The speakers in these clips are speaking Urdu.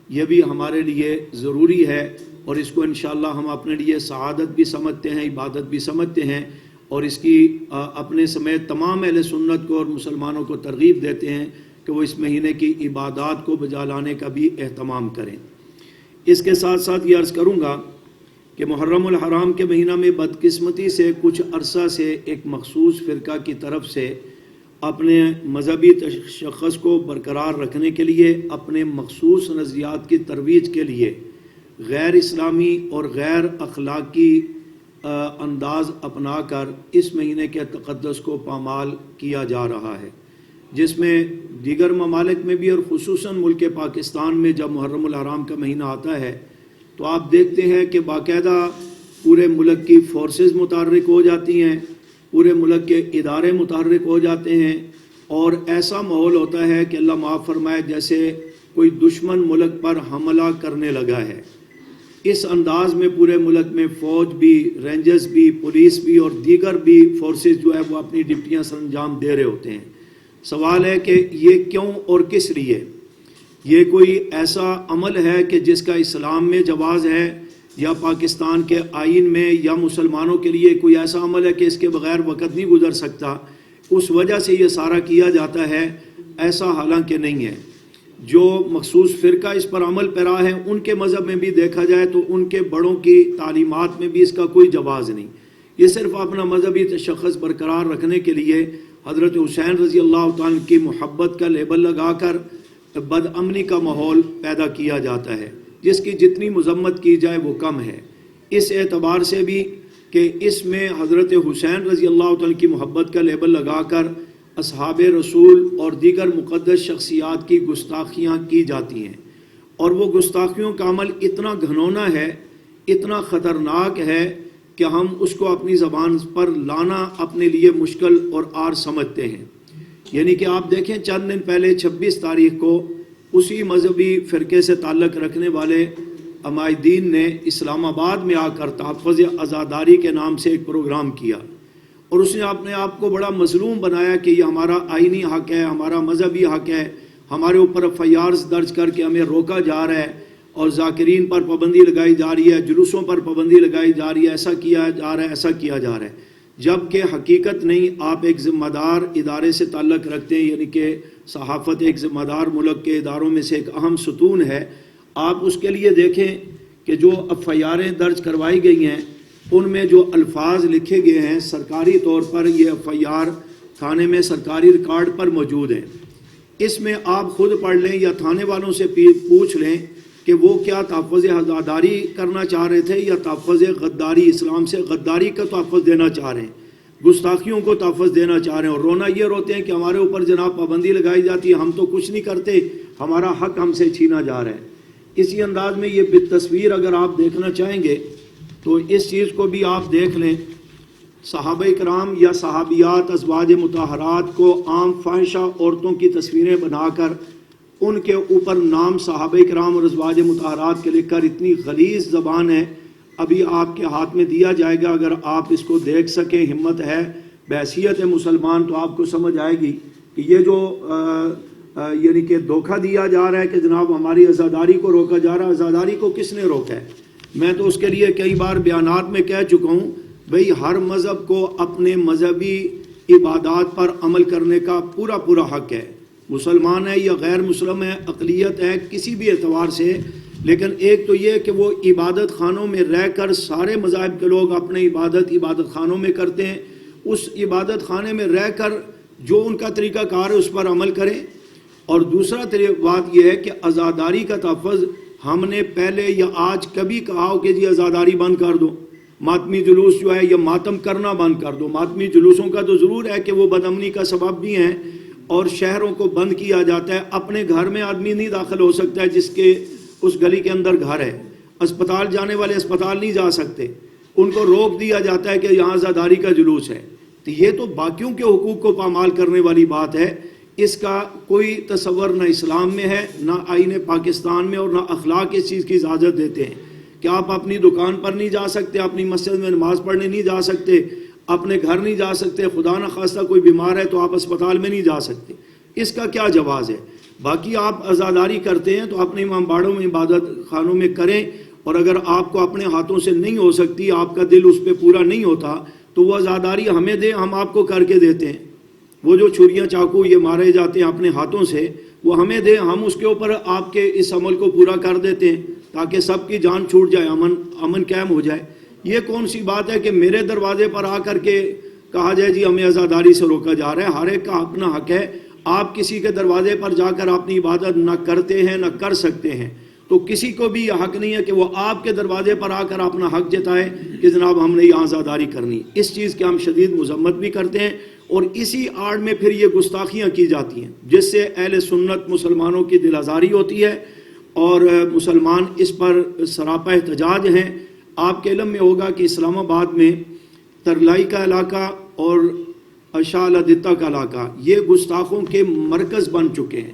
یہ بھی ہمارے لیے ضروری ہے، اور اس کو انشاءاللہ ہم اپنے لیے سعادت بھی سمجھتے ہیں، عبادت بھی سمجھتے ہیں، اور اس کی اپنے سمیت تمام اہل سنت کو اور مسلمانوں کو ترغیب دیتے ہیں کہ وہ اس مہینے کی عبادات کو بجا لانے کا بھی اہتمام کریں۔ اس کے ساتھ ساتھ یہ عرض کروں گا کہ محرم الحرام کے مہینہ میں بدقسمتی سے کچھ عرصہ سے ایک مخصوص فرقہ کی طرف سے اپنے مذہبی تشخص کو برقرار رکھنے کے لیے، اپنے مخصوص نظریات کی ترویج کے لیے غیر اسلامی اور غیر اخلاقی انداز اپنا کر اس مہینے کے تقدس کو پامال کیا جا رہا ہے، جس میں دیگر ممالک میں بھی اور خصوصاً ملک پاکستان میں جب محرم الحرام کا مہینہ آتا ہے تو آپ دیکھتے ہیں کہ باقاعدہ پورے ملک کی فورسز متحرک ہو جاتی ہیں، پورے ملک کے ادارے متحرک ہو جاتے ہیں، اور ایسا ماحول ہوتا ہے کہ اللہ معاف فرمائے جیسے کوئی دشمن ملک پر حملہ کرنے لگا ہے۔ اس انداز میں پورے ملک میں فوج بھی، رینجرز بھی، پولیس بھی اور دیگر بھی فورسز جو ہے وہ اپنی ڈیوٹیاں سر انجام دے رہے ہوتے ہیں۔ سوال ہے کہ یہ کیوں اور کس لیے؟ یہ کوئی ایسا عمل ہے کہ جس کا اسلام میں جواز ہے، یا پاکستان کے آئین میں، یا مسلمانوں کے لیے کوئی ایسا عمل ہے کہ اس کے بغیر وقت نہیں گزر سکتا، اس وجہ سے یہ سارا کیا جاتا ہے؟ ایسا حالانکہ نہیں ہے۔ جو مخصوص فرقہ اس پر عمل پیرا ہے، ان کے مذہب میں بھی دیکھا جائے تو ان کے بڑوں کی تعلیمات میں بھی اس کا کوئی جواز نہیں۔ یہ صرف اپنا مذہبی تشخص برقرار رکھنے کے لیے حضرت حسین رضی اللہ تعالیٰ کی محبت کا لیبل لگا کر بد امنی کا ماحول پیدا کیا جاتا ہے، جس کی جتنی مذمت کی جائے وہ کم ہے۔ اس اعتبار سے بھی کہ اس میں حضرت حسین رضی اللہ تعالیٰ کی محبت کا لیبل لگا کر اصحاب رسول اور دیگر مقدس شخصیات کی گستاخیاں کی جاتی ہیں، اور وہ گستاخیوں کا عمل اتنا گھنونا ہے، اتنا خطرناک ہے کہ ہم اس کو اپنی زبان پر لانا اپنے لیے مشکل اور عار سمجھتے ہیں۔ یعنی کہ آپ دیکھیں چند دن پہلے 26 تاریخ کو اسی مذہبی فرقے سے تعلق رکھنے والے عمائدین نے اسلام آباد میں آ کر تحفظ عزاداری کے نام سے ایک پروگرام کیا، اور اس نے اپنے آپ کو بڑا مظلوم بنایا کہ یہ ہمارا آئینی حق ہے، ہمارا مذہبی حق ہے، ہمارے اوپر FIRs درج کر کے ہمیں روکا جا رہا ہے، اور ذاکرین پر پابندی لگائی جا رہی ہے، جلوسوں پر پابندی لگائی جا رہی ہے، ایسا کیا جا رہا ہے، ایسا کیا جا رہا ہے، جبکہ حقیقت نہیں۔ آپ ایک ذمہ دار ادارے سے تعلق رکھتے ہیں، یعنی کہ صحافت ایک ذمہ دار ملک کے اداروں میں سے ایک اہم ستون ہے۔ آپ اس کے لیے دیکھیں کہ جو FIRیں درج کروائی گئی ہیں ان میں جو الفاظ لکھے گئے ہیں سرکاری طور پر، یہ FIR تھانے میں سرکاری ریکارڈ پر موجود ہیں۔ اس میں آپ خود پڑھ لیں یا تھانے والوں سے پوچھ لیں کہ وہ کیا تحفظ عزاداری کرنا چاہ رہے تھے یا تحفظ غداری، اسلام سے غداری کا تحفظ دینا چاہ رہے ہیں، گستاخیوں کو تحفظ دینا چاہ رہے ہیں، اور رونا یہ روتے ہیں کہ ہمارے اوپر جناب پابندی لگائی جاتی ہے، ہم تو کچھ نہیں کرتے، ہمارا حق ہم سے چھینا جا رہا ہے۔ اسی انداز میں یہ تصویر اگر آپ دیکھنا چاہیں گے تو اس چیز کو بھی آپ دیکھ لیں۔ صحابہ کرام یا صحابیات ازواج مطہرات کو عام فاحشہ عورتوں کی تصویریں بنا کر ان کے اوپر نام صحابہ کرام اور ازواج مطہرات کے لکھ کر، اتنی غلیظ زبان ہے، ابھی آپ کے ہاتھ میں دیا جائے گا، اگر آپ اس کو دیکھ سکیں، ہمت ہے، بحیثیت مسلمان، تو آپ کو سمجھ آئے گی کہ یہ جو یعنی کہ دھوکہ دیا جا رہا ہے کہ جناب ہماری عزاداری کو روکا جا رہا ہے۔ عزاداری کو کس نے روکا ہے؟ میں تو اس کے لیے کئی بار بیانات میں کہہ چکا ہوں، بھئی ہر مذہب کو اپنے مذہبی عبادات پر عمل کرنے کا پورا حق ہے، مسلمان ہے یا غیر مسلم ہے، اقلیت ہے، کسی بھی اعتبار سے، لیکن ایک تو یہ کہ وہ عبادت خانوں میں رہ کر سارے مذاہب کے لوگ اپنے عبادت خانوں میں کرتے ہیں، اس عبادت خانے میں رہ کر جو ان کا طریقہ کار ہے اس پر عمل کریں۔ اور دوسرا بات یہ ہے کہ عزاداری کا تحفظ ہم نے پہلے یا آج کبھی کہا ہو کہ جی عزاداری بند کر دو، ماتمی جلوس جو ہے یا ماتم کرنا بند کر دو؟ ماتمی جلوسوں کا تو ضرور ہے کہ وہ بدامنی کا سبب بھی ہیں، اور شہروں کو بند کیا جاتا ہے۔ اپنے گھر میں آدمی نہیں داخل ہو سکتا ہے جس کے اس گلی کے اندر گھر ہے، اسپتال جانے والے اسپتال نہیں جا سکتے، ان کو روک دیا جاتا ہے کہ یہاں عزاداری کا جلوس ہے۔ تو یہ تو باقیوں کے حقوق کو پامال کرنے والی بات ہے، اس کا کوئی تصور نہ اسلام میں ہے، نہ آئین پاکستان میں، اور نہ اخلاق اس چیز کی اجازت دیتے ہیں کہ آپ اپنی دکان پر نہیں جا سکتے، اپنی مسجد میں نماز پڑھنے نہیں جا سکتے، اپنے گھر نہیں جا سکتے، خدا نخواستہ کوئی بیمار ہے تو آپ اسپتال میں نہیں جا سکتے۔ اس کا کیا جواز ہے؟ باقی آپ عزاداری کرتے ہیں تو اپنے امامباڑوں میں عبادت خانوں میں کریں، اور اگر آپ کو اپنے ہاتھوں سے نہیں ہو سکتی، آپ کا دل اس پہ پورا نہیں ہوتا، تو وہ عزاداری ہمیں دیں، ہم آپ کو کر کے دیتے ہیں۔ وہ جو چھریاں چاقو یہ مارے جاتے ہیں اپنے ہاتھوں سے، وہ ہمیں دیں، ہم اس کے اوپر آپ کے اس عمل کو پورا کر دیتے ہیں تاکہ سب کی جان چھوٹ جائے، امن قائم ہو جائے۔ یہ کون سی بات ہے کہ میرے دروازے پر آ کر کے کہا جائے جی ہمیں عزاداری سے روکا جا رہا ہے؟ ہر ایک کا اپنا حق ہے۔ آپ کسی کے دروازے پر جا کر اپنی عبادت نہ کرتے ہیں نہ کر سکتے ہیں، تو کسی کو بھی یہ حق نہیں ہے کہ وہ آپ کے دروازے پر آ کر اپنا حق جتائے کہ جناب ہم نے یہاں عزاداری کرنی۔ اس چیز کی ہم شدید مذمت بھی کرتے ہیں، اور اسی آڑ میں پھر یہ گستاخیاں کی جاتی ہیں جس سے اہل سنت مسلمانوں کی دل آزاری ہوتی ہے، اور مسلمان اس پر سراپا احتجاج ہیں۔ آپ کے علم میں ہوگا کہ اسلام آباد میں ترلائی کا علاقہ اور اشال دتا کا علاقہ یہ گستاخوں کے مرکز بن چکے ہیں۔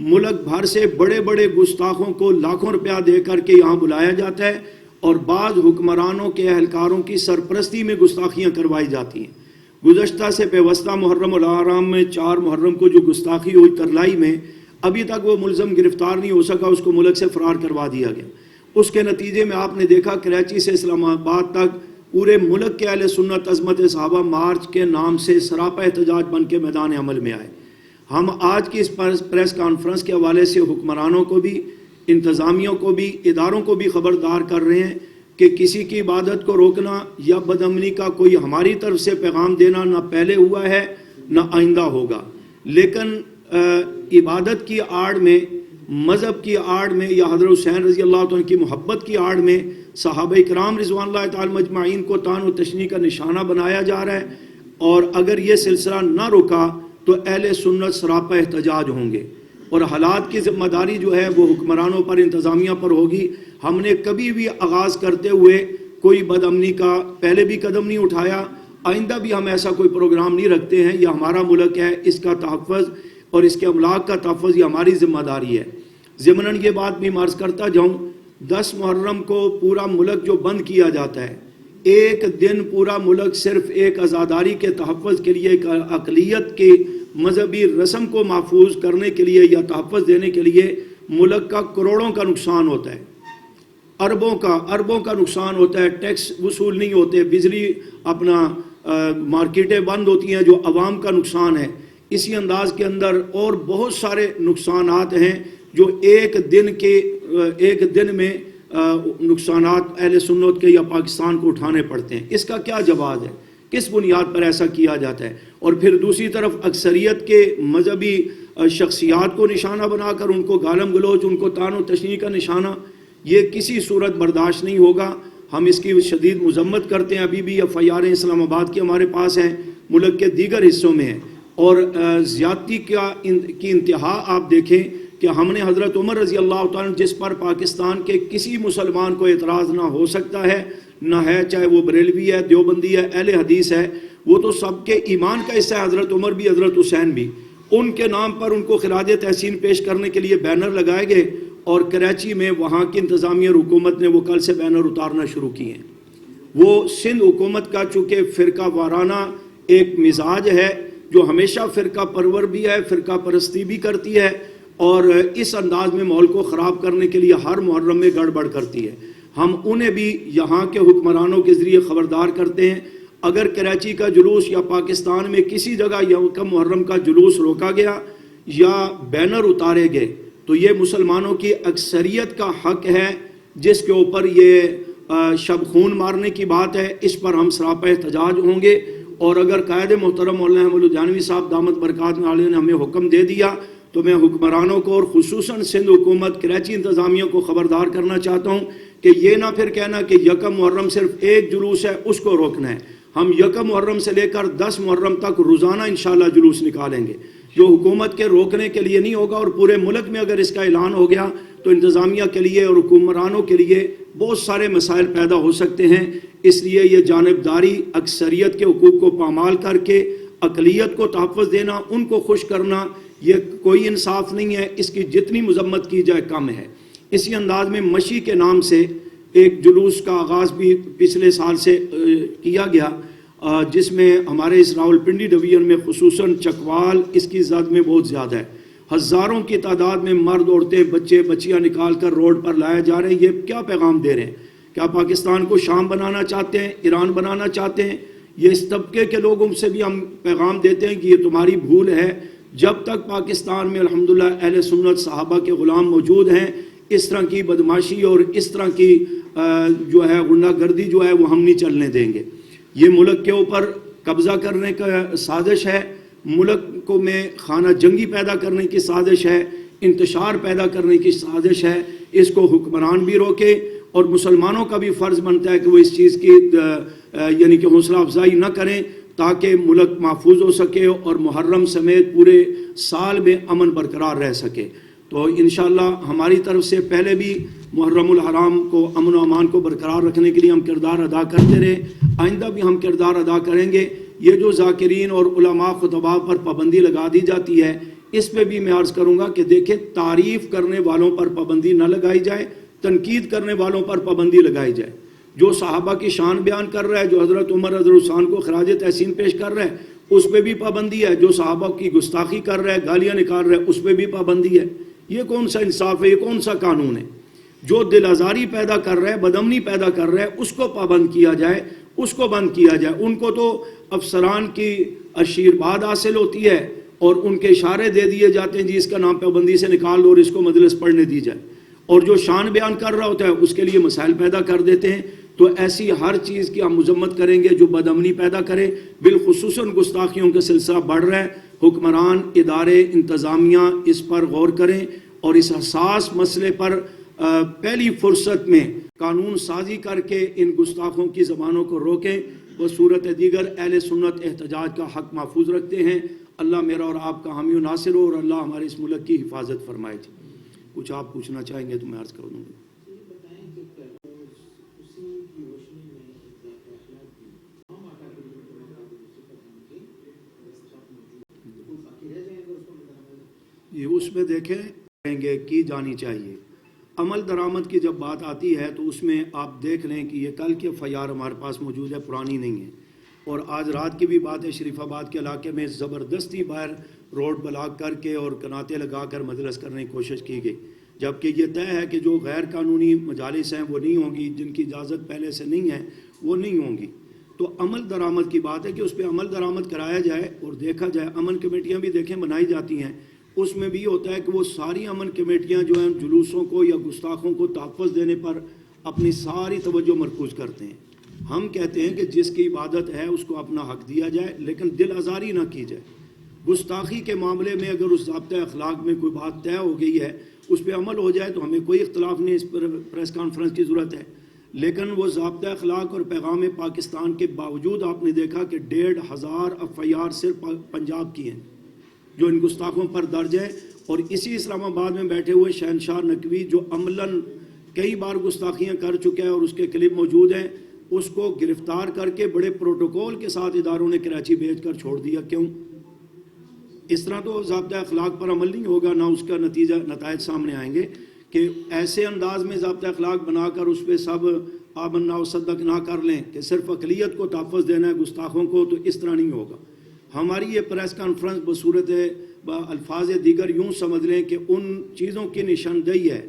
ملک بھر سے بڑے بڑے گستاخوں کو لاکھوں روپیہ دے کر کے یہاں بلایا جاتا ہے، اور بعض حکمرانوں کے اہلکاروں کی سرپرستی میں گستاخیاں کروائی جاتی ہیں۔ گزشتہ سے پیوستہ محرم الحرام میں 4 محرم کو جو گستاخی ہوئی ترلائی میں، ابھی تک وہ ملزم گرفتار نہیں ہو سکا، اس کو ملک سے فرار کروا دیا گیا۔ اس کے نتیجے میں آپ نے دیکھا کراچی سے اسلام آباد تک پورے ملک کے اہل سنت عظمت صحابہ مارچ کے نام سے سراپا احتجاج بن کے میدان عمل میں آئے۔ ہم آج کی اس پریس کانفرنس کے حوالے سے حکمرانوں کو بھی، انتظامیوں کو بھی، اداروں کو بھی خبردار کر رہے ہیں کہ کسی کی عبادت کو روکنا یا بدامنی کا کوئی ہماری طرف سے پیغام دینا نہ پہلے ہوا ہے نہ آئندہ ہوگا، لیکن عبادت کی آڑ میں، مذہب کی آڑ میں، یا حضرت حسین رضی اللہ عنہ کی محبت کی آڑ میں صحابہ کرام رضوان اللہ تعالی مجمعین کو طعن و تشنیع کا نشانہ بنایا جا رہا ہے، اور اگر یہ سلسلہ نہ رکا تو اہل سنت سراپا احتجاج ہوں گے، اور حالات کی ذمہ داری جو ہے وہ حکمرانوں پر، انتظامیہ پر ہوگی۔ ہم نے کبھی بھی آغاز کرتے ہوئے کوئی بدامنی کا پہلے بھی قدم نہیں اٹھایا، آئندہ بھی ہم ایسا کوئی پروگرام نہیں رکھتے ہیں۔ یہ ہمارا ملک ہے، اس کا تحفظ اور اس کے املاک کا تحفظ یہ ہماری ذمہ داری ہے۔ ضمناً یہ بات بھی عرض کرتا جاؤں، 10 محرم کو پورا ملک جو بند کیا جاتا ہے، ایک دن پورا ملک صرف ایک عزاداری کے تحفظ کے لیے، ایک اقلیت کے مذہبی رسم کو محفوظ کرنے کے لیے یا تحفظ دینے کے لیے ملک کا کروڑوں کا نقصان ہوتا ہے، اربوں کا نقصان ہوتا ہے، ٹیکس وصول نہیں ہوتے، بجلی اپنا مارکیٹیں بند ہوتی ہیں جو عوام کا نقصان ہے۔ اسی انداز کے اندر اور بہت سارے نقصانات ہیں جو ایک دن میں نقصانات اہل سنت کے یا پاکستان کو اٹھانے پڑتے ہیں۔ اس کا کیا جواز ہے؟ کس بنیاد پر ایسا کیا جاتا ہے؟ اور پھر دوسری طرف اکثریت کے مذہبی شخصیات کو نشانہ بنا کر ان کو گالم گلوچ، ان کو طعن و تشنیع کا نشانہ، یہ کسی صورت برداشت نہیں ہوگا۔ ہم اس کی شدید مذمت کرتے ہیں۔ ابھی بھی FIR اسلام آباد کی ہمارے پاس ہیں، ملک کے دیگر حصوں میں ہیں، اور زیادتی کی انتہا آپ دیکھیں کہ ہم نے حضرت عمر رضی اللہ تعالیٰ جس پر پاکستان کے کسی مسلمان کو اعتراض نہ ہو سکتا ہے نہ ہے، چاہے وہ بریلوی ہے، دیوبندی ہے، اہل حدیث ہے، وہ تو سب کے ایمان کا حصہ ہے، حضرت عمر بھی، حضرت حسین بھی۔ ان کے نام پر ان کو خراج تحسین پیش کرنے کے لیے بینر لگائے گئے، اور کراچی میں وہاں کی انتظامیہ حکومت نے وہ کل سے بینر اتارنا شروع کیے ہیں۔ وہ سندھ حکومت کا چونکہ فرقہ وارانہ ایک مزاج ہے، جو ہمیشہ فرقہ پرور بھی ہے، فرقہ پرستی بھی کرتی ہے، اور اس انداز میں ماحول کو خراب کرنے کے لیے ہر محرم میں گڑبڑ کرتی ہے۔ ہم انہیں بھی یہاں کے حکمرانوں کے ذریعے خبردار کرتے ہیں، اگر کراچی کا جلوس یا پاکستان میں کسی جگہ یکم محرم کا جلوس روکا گیا یا بینر اتارے گئے تو یہ مسلمانوں کی اکثریت کا حق ہے، جس کے اوپر یہ شب خون مارنے کی بات ہے، اس پر ہم سراپا احتجاج ہوں گے۔ اور اگر قائد محترم مولانا احمد الجانوی صاحب دامت برکات عالیہ نے ہمیں حکم دے دیا تو میں حکمرانوں کو اور خصوصاً سندھ حکومت، کراچی انتظامیہ کو خبردار کرنا چاہتا ہوں کہ یہ نہ پھر کہنا کہ یکم محرم صرف ایک جلوس ہے، اس کو روکنا ہے۔ ہم یکم محرم سے لے کر 10 محرم تک روزانہ انشاءاللہ جلوس نکالیں گے، جو حکومت کے روکنے کے لیے نہیں ہوگا، اور پورے ملک میں اگر اس کا اعلان ہو گیا تو انتظامیہ کے لیے اور حکمرانوں کے لیے بہت سارے مسائل پیدا ہو سکتے ہیں۔ اس لیے یہ جانبداری، اکثریت کے حقوق کو پامال کر کے اقلیت کو تحفظ دینا، ان کو خوش کرنا، یہ کوئی انصاف نہیں ہے۔ اس کی جتنی مذمت کی جائے کم ہے۔ اسی انداز میں مشی کے نام سے ایک جلوس کا آغاز بھی پچھلے سال سے کیا گیا، جس میں ہمارے اس راولپنڈی ڈویژن میں خصوصاً چکوال اس کی زد میں بہت زیادہ ہے، ہزاروں کی تعداد میں مرد، عورتیں، بچے، بچیاں نکال کر روڈ پر لائے جا رہے ہیں. یہ کیا پیغام دے رہے ہیں؟ کیا پاکستان کو شام بنانا چاہتے ہیں، ایران بنانا چاہتے ہیں؟ یہ اس طبقے کے لوگوں سے بھی ہم پیغام دیتے ہیں کہ یہ تمہاری بھول ہے. جب تک پاکستان میں الحمدللہ اہل سنت صحابہ کے غلام موجود ہیں، اس طرح کی بدماشی اور اس طرح کی جو ہے غنڈہ گردی جو ہے وہ ہم نہیں چلنے دیں گے. یہ ملک کے اوپر قبضہ کرنے کا سازش ہے، ملک کو میں خانہ جنگی پیدا کرنے کی سازش ہے، انتشار پیدا کرنے کی سازش ہے. اس کو حکمران بھی روکے اور مسلمانوں کا بھی فرض بنتا ہے کہ وہ اس چیز کی یعنی کہ حوصلہ افزائی نہ کریں تاکہ ملک محفوظ ہو سکے اور محرم سمیت پورے سال میں امن برقرار رہ سکے. تو انشاءاللہ ہماری طرف سے پہلے بھی محرم الحرام کو امن و امان کو برقرار رکھنے کے لیے ہم کردار ادا کرتے رہے، آئندہ بھی ہم کردار ادا کریں گے. یہ جو ذاکرین اور علماء خطباء پر پابندی لگا دی جاتی ہے، اس پہ بھی میں عرض کروں گا کہ دیکھیں، تعریف کرنے والوں پر پابندی نہ لگائی جائے، تنقید کرنے والوں پر پابندی لگائی جائے. جو صحابہ کی شان بیان کر رہا ہے، جو حضرت عمر رضی اللہ عنہ کو خراج تحسین پیش کر رہا ہے، اس پہ بھی پابندی ہے. جو صحابہ کی گستاخی کر رہا ہے، گالیاں نکال رہا ہے، اس پہ بھی پابندی ہے. یہ کون سا انصاف ہے؟ یہ کون سا قانون ہے؟ جو دل آزاری پیدا کر رہا ہے، بدامنی پیدا کر رہا ہے، اس کو پابند کیا جائے، اس کو بند کیا جائے. ان کو تو افسران کی آشیرواد حاصل ہوتی ہے اور ان کے اشارے دے دیے جاتے ہیں، جی اس کا نام پابندی سے نکال دو اور اس کو مجلس پڑھنے دی جائے. اور جو شان بیان کر رہا ہوتا ہے اس کے لیے مسائل پیدا کر دیتے ہیں. تو ایسی ہر چیز کی ہم مذمت کریں گے جو بدامنی پیدا کرے. بالخصوصاً گستاخیوں کا سلسلہ بڑھ رہا ہے. حکمران، ادارے، انتظامیہ اس پر غور کریں اور اس حساس مسئلے پر پہلی فرصت میں قانون سازی کر کے ان گستاخوں کی زبانوں کو روکیں. بصورت دیگر اہل سنت احتجاج کا حق محفوظ رکھتے ہیں. اللہ میرا اور آپ کا حامی و ناصر ہو اور اللہ ہمارے اس ملک کی حفاظت فرمائے. کچھ آپ پوچھنا چاہیں گے تو میں عرض کر دوں گا. یہ اس میں دیکھیں کہیں گے کی جانی چاہیے. عمل درآمد کی جب بات آتی ہے تو اس میں آپ دیکھ لیں کہ یہ کل کی FIR ہمارے پاس موجود ہے، پرانی نہیں ہے. اور آج رات کی بھی بات ہے، شریف آباد کے علاقے میں زبردستی باہر روڈ بلاک کر کے اور کناتے لگا کر مجلس کرنے کی کوشش کی گئی. جبکہ یہ طے ہے کہ جو غیر قانونی مجالس ہیں وہ نہیں ہوں گی، جن کی اجازت پہلے سے نہیں ہے وہ نہیں ہوں گی. تو عمل درآمد کی بات ہے کہ اس پہ عمل درآمد کرایا جائے اور دیکھا جائے. امن کمیٹیاں بھی دیکھیں بنائی جاتی ہیں، اس میں بھی ہوتا ہے کہ وہ ساری امن کمیٹیاں جو ہیں جلوسوں کو یا گستاخوں کو تحفظ دینے پر اپنی ساری توجہ مرکوز کرتے ہیں. ہم کہتے ہیں کہ جس کی عبادت ہے اس کو اپنا حق دیا جائے، لیکن دل آزاری نہ کی جائے. گستاخی کے معاملے میں اگر اس ضابطۂ اخلاق میں کوئی بات طے ہو گئی ہے، اس پہ عمل ہو جائے تو ہمیں کوئی اختلاف نہیں، اس پر پریس کانفرنس کی ضرورت ہے. لیکن وہ ضابطۂ اخلاق اور پیغام پاکستان کے باوجود آپ نے دیکھا کہ 1,500 FIR صرف پنجاب کی ہیں جو ان گستاخوں پر درج ہے. اور اسی اسلام آباد میں بیٹھے ہوئے شہنشاہ نقوی جو عملاً کئی بار گستاخیاں کر چکا ہے اور اس کے کلپ موجود ہیں، اس کو گرفتار کر کے بڑے پروٹوکول کے ساتھ اداروں نے کراچی بھیج کر چھوڑ دیا. کیوں؟ اس طرح تو ضابطۂ اخلاق پر عمل نہیں ہوگا، نہ اس کا نتائج سامنے آئیں گے. کہ ایسے انداز میں ضابطۂ اخلاق بنا کر اس پہ سب آمنا و صدق نہ کر لیں کہ صرف اقلیت کو تحفظ دینا ہے گستاخوں کو، تو اس طرح نہیں ہوگا. ہماری یہ پریس کانفرنس بصورت الفاظ دیگر یوں سمجھ لیں کہ ان چیزوں کی نشاندہی ہے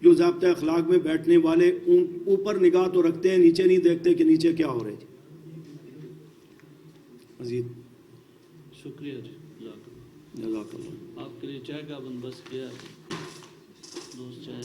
جو ضابطۂ اخلاق میں بیٹھنے والے اوپر نگاہ تو رکھتے ہیں، نیچے نہیں دیکھتے کہ نیچے کیا ہو رہا ہے. مزید شکریہ جی، جزاک اللہ. آپ کے لیے چائے کا بندوبست کیا دوست چائے